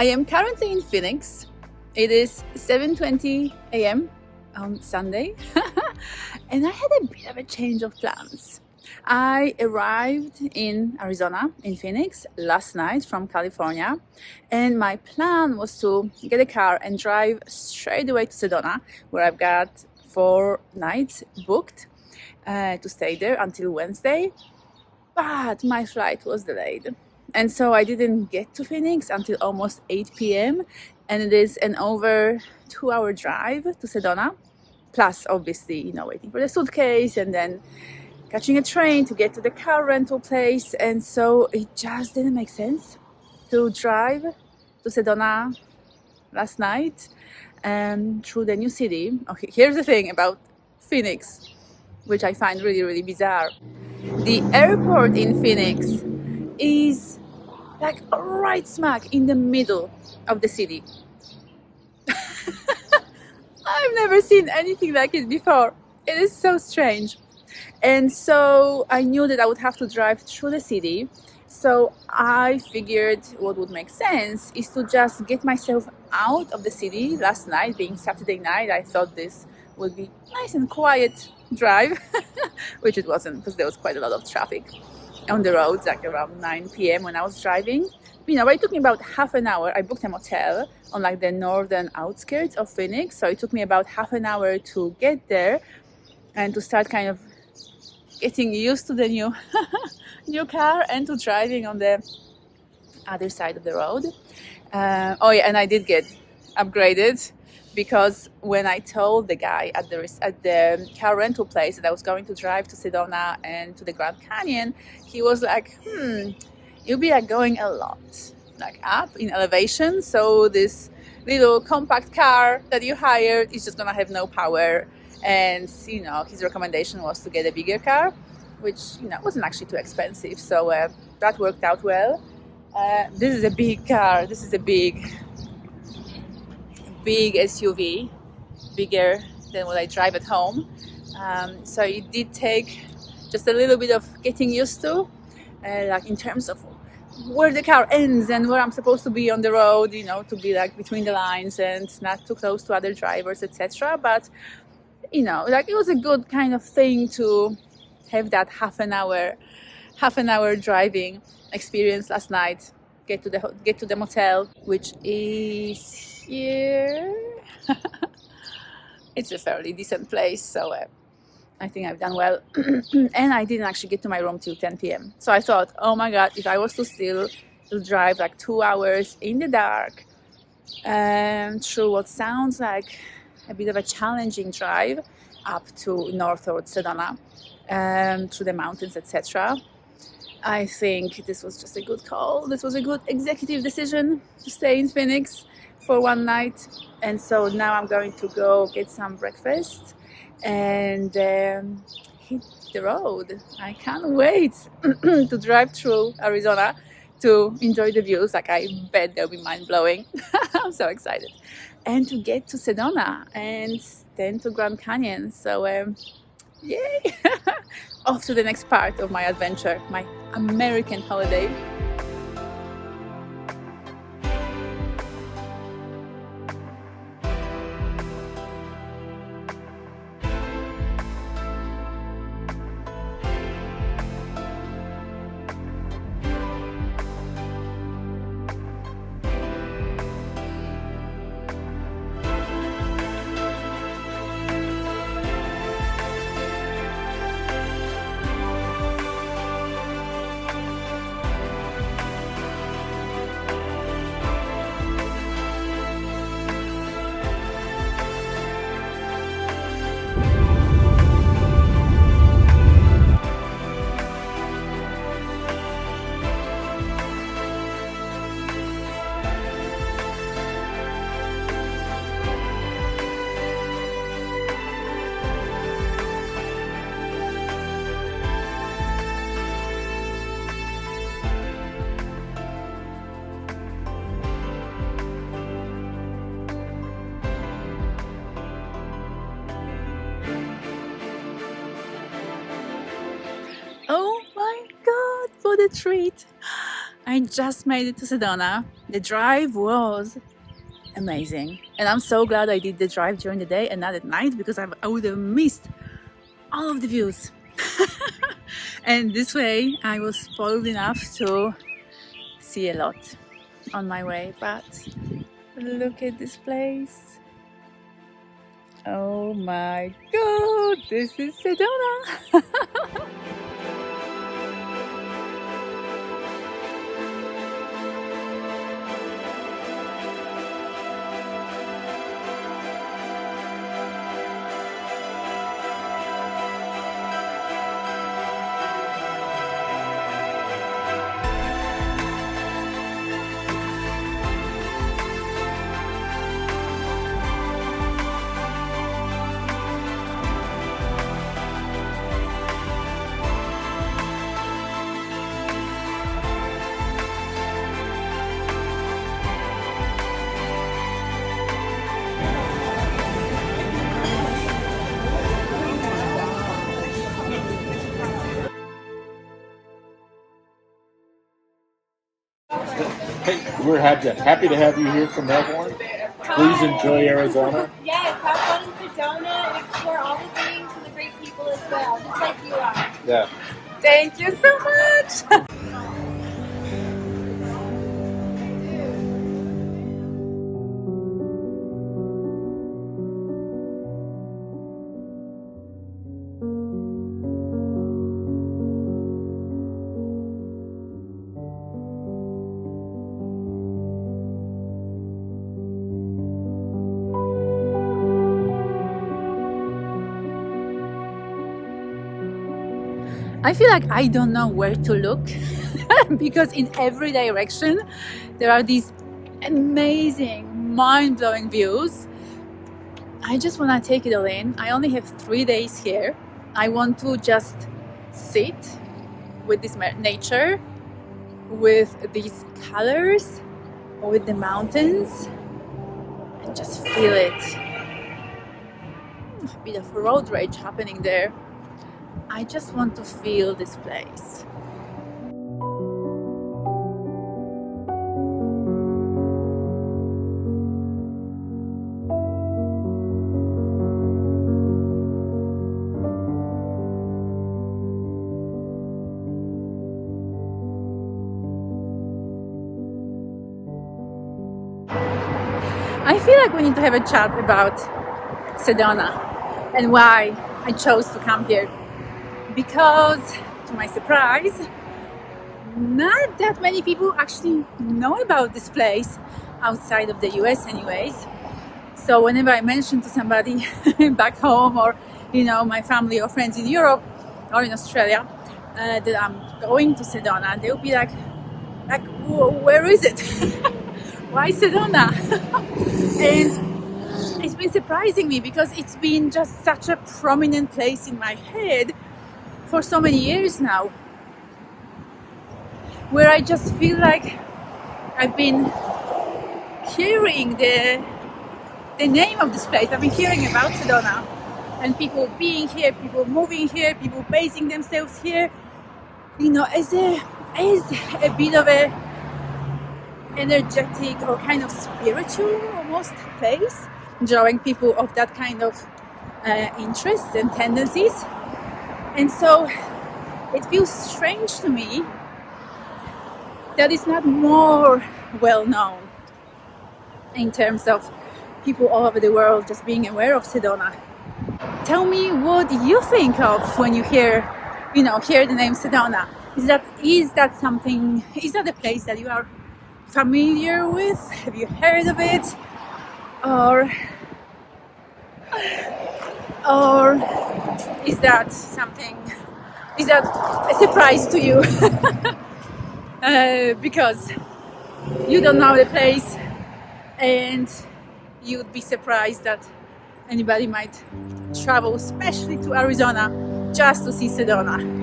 I am currently in Phoenix. It is 7:20 a.m. on Sunday, and I had a bit of a change of plans. I arrived in Arizona, in Phoenix, last night from California, and my plan was to get a car and drive straight away to Sedona, where I've got 4 nights booked to stay there until Wednesday. But my flight was delayed, and so I didn't get to Phoenix until almost 8 p.m. And it is an over 2-hour drive to Sedona, plus obviously, waiting for the suitcase and then catching a train to get to the car rental place. And so it just didn't make sense to drive to Sedona last night through the new city. Okay, here's the thing about Phoenix, which I find really, really bizarre. The airport in Phoenix is like right smack in the middle of the city. I've never seen anything like it before. It is so strange. And so I knew that I would have to drive through the city. So I figured what would make sense is to just get myself out of the city. Last night, being Saturday night, I thought this would be nice and quiet drive, which it wasn't, because there was quite a lot of traffic on the roads, like around 9 p.m. when I was driving. But it took me about half an hour. I booked a motel on like the northern outskirts of Phoenix, so it took me about half an hour to get there and to start kind of getting used to the new car and to driving on the other side of the road. And I did get upgraded, because when I told the guy at the car rental place that I was going to drive to Sedona and to the Grand Canyon, he was like, you'll be like going a lot like up in elevation, so this little compact car that you hired is just gonna have no power. And his recommendation was to get a bigger car, which wasn't actually too expensive, so that worked out well. This is a big car. This is a big SUV, bigger than what I drive at home. So it did take just a little bit of getting used to, like in terms of where the car ends and where I'm supposed to be on the road, to be like between the lines and not too close to other drivers, etc. But like it was a good kind of thing to have that half an hour driving experience last night. Get to the motel, which is here. It's a fairly decent place, so I think I've done well. And I didn't actually get to my room till 10 p.m. So I thought, oh my god, if I was to drive like 2 hours in the dark through what sounds like a bit of a challenging drive up to north towards Sedona, through the mountains, etc. I think this was just a good call. This was a good executive decision to stay in Phoenix for one night. And so now I'm going to go get some breakfast and hit the road. I can't wait to drive through Arizona to enjoy the views. Like, I bet they'll be mind-blowing. I'm so excited. And to get to Sedona and then to Grand Canyon. So yay! Off to the next part of my adventure, my American holiday. Oh my god, what a treat! I just made it to Sedona. The drive was amazing. And I'm so glad I did the drive during the day and not at night, because I would have missed all of the views. And this way I was spoiled enough to see a lot on my way. But look at this place. Oh my god, this is Sedona. Hey, we're happy to have you here from Melbourne. Please enjoy Arizona. Yes, have fun in Sedona and explore all the things and the great people as well, just like you are. Yeah. Thank you so much. I feel like I don't know where to look because in every direction there are these amazing, mind-blowing views. I just want to take it all in. I only have 3 days here. I want to just sit with this nature, with these colors, with the mountains, and just feel it. A bit of road rage happening there. I just want to feel this place. I feel like we need to have a chat about Sedona and why I chose to come here. Because, to my surprise, not that many people actually know about this place outside of the US anyways. So whenever I mention to somebody back home, or my family or friends in Europe or in Australia, that I'm going to Sedona, they'll be like, where is it? Why Sedona? And it's been surprising me because it's been just such a prominent place in my head for so many years now, where I just feel like I've been hearing the name of this place. I've been hearing about Sedona and people being here, people moving here, people basing themselves here, as a bit of a energetic or kind of spiritual almost place, drawing people of that kind of interests and tendencies. And so it feels strange to me that it's not more well known in terms of people all over the world just being aware of Sedona. Tell me what you think of when you hear the name Sedona. Is that something? Is that a place that you are familiar with? Have you heard of it, or is that something? Is that a surprise to you? Because you don't know the place, and you'd be surprised that anybody might travel, especially to Arizona, just to see Sedona.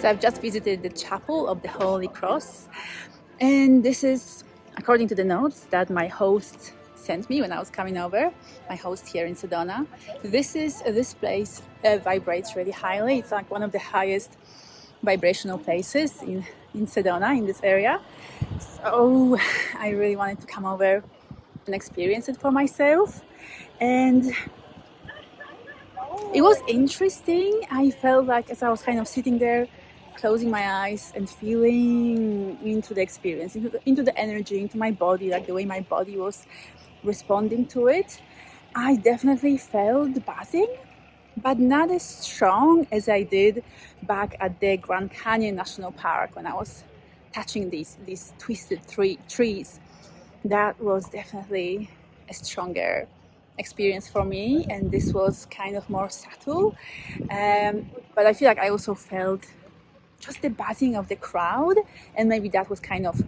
So I've just visited the Chapel of the Holy Cross, and this is, according to the notes that my host sent me when I was coming over, my host here in Sedona. This place vibrates really highly. It's like one of the highest vibrational places in Sedona, in this area. So I really wanted to come over and experience it for myself. And it was interesting. I felt like as I was kind of sitting there, closing my eyes and feeling into the experience, into the energy, into my body, like the way my body was responding to it, I definitely felt buzzing, but not as strong as I did back at the Grand Canyon National Park when I was touching these twisted trees. That was definitely a stronger experience for me, and this was kind of more subtle. But I feel like I also felt just the buzzing of the crowd, and maybe that was kind of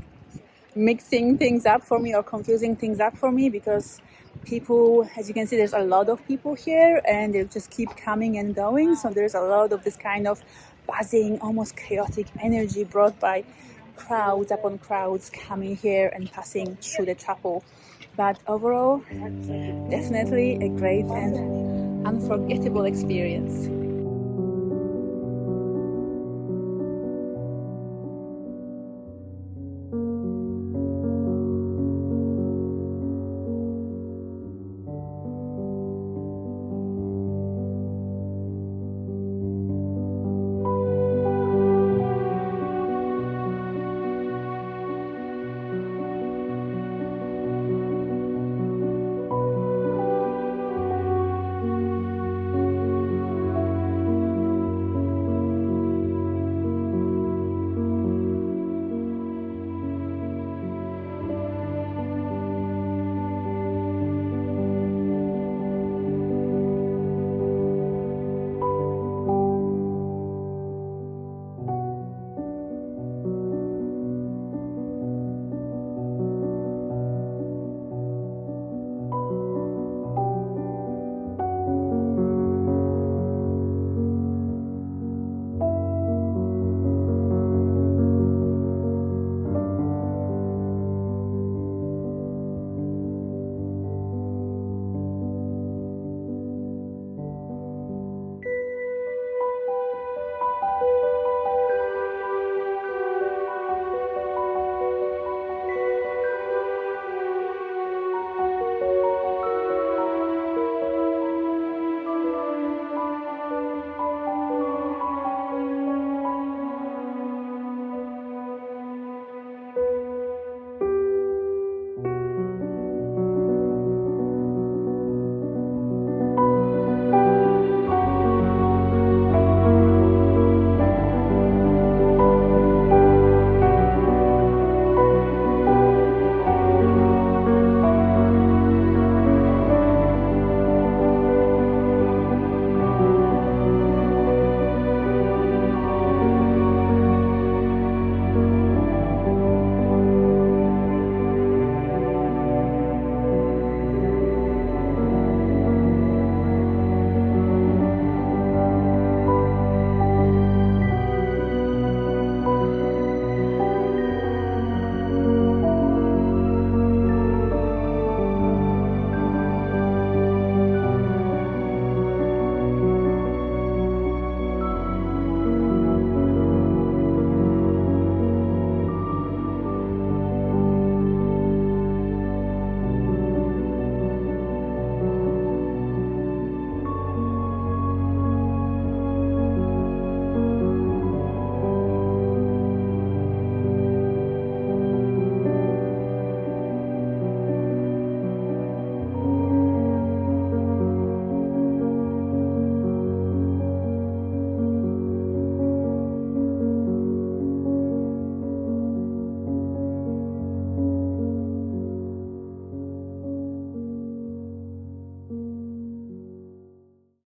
mixing things up for me or confusing things up for me, because people, as you can see, there's a lot of people here and they just keep coming and going, so there's a lot of this kind of buzzing, almost chaotic energy brought by crowds upon crowds coming here and passing through the chapel. But overall, definitely a great and unforgettable experience.